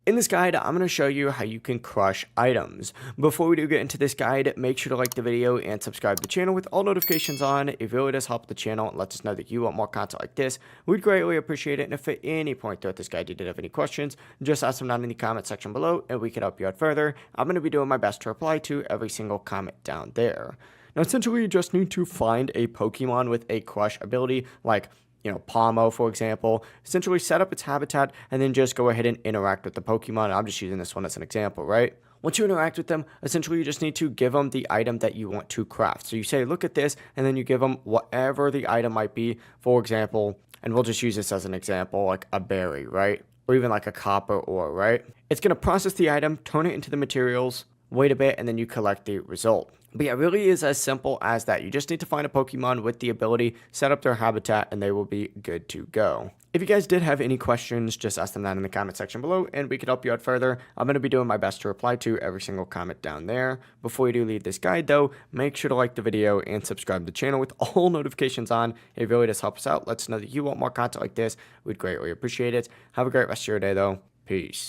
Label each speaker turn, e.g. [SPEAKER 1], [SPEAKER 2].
[SPEAKER 1] In this guide, I'm going to show you how you can crush items. Before we do get into this guide, make sure to like the video and subscribe to the channel with all notifications on. It really does help the channel and lets us know that you want more content like this. We'd greatly appreciate it. And if at any point throughout this guide you did have any questions, just ask them down in the comment section below and we can help you out further. I'm going to be doing my best to reply to every single comment down there. Now, essentially, you just need to find a Pokemon with a crush ability, like Palmo, for example. Essentially set up its habitat and then just go ahead and interact with the Pokemon. I'm just using this one as an example, right? Once you interact with them, essentially you just need to give them the item that you want to craft. So you say, look at this, and then you give them whatever the item might be. For example, and we'll just use this as an example, like a berry, right? Or even like a copper ore, right? It's going to process the item, turn it into the materials, wait a bit, and then you collect the result. But yeah, it really is as simple as that. You just need to find a Pokemon with the ability, set up their habitat, and they will be good to go. If you guys did have any questions, just ask them down in the comment section below, and we could help you out further. I'm going to be doing my best to reply to every single comment down there. Before you do leave this guide, though, make sure to like the video and subscribe to the channel with all notifications on. It really does help us out. Let us know that you want more content like this. We'd greatly appreciate it. Have a great rest of your day, though. Peace.